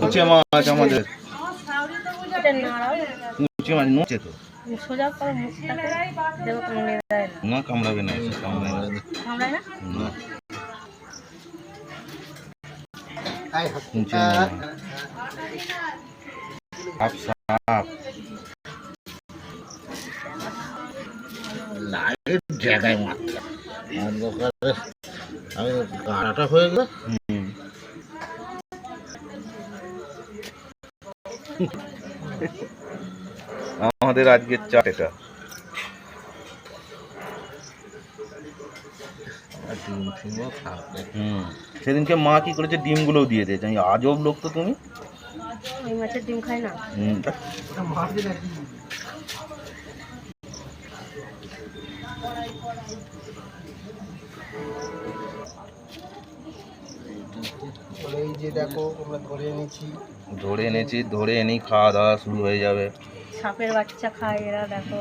কুচে মাছ আমাদের কুচে মাছ নুচে তো না কামড়াবে না কামড়ায় না কুচে মাছ সাপ সাপ লাইট জায়গায় মারতাম অন্ধকারে আমি গাড়াটা হয়ে গেল। আমাদের আজকের চাট এটা ডিম ফিমও খাবে। সেদিনকে মা কি করেছে ডিমগুলোও দিয়ে দিয়েছে। আমি আজব লোক তো তুমি। ওই মাছের ডিম খাই না। এই যে দেখো আমরা ধরে এনেছি ধরে এনেই খাওয়া দাওয়া শুরু হয়ে যাবে। সাপের বাচ্চা খায় এরা দেখো।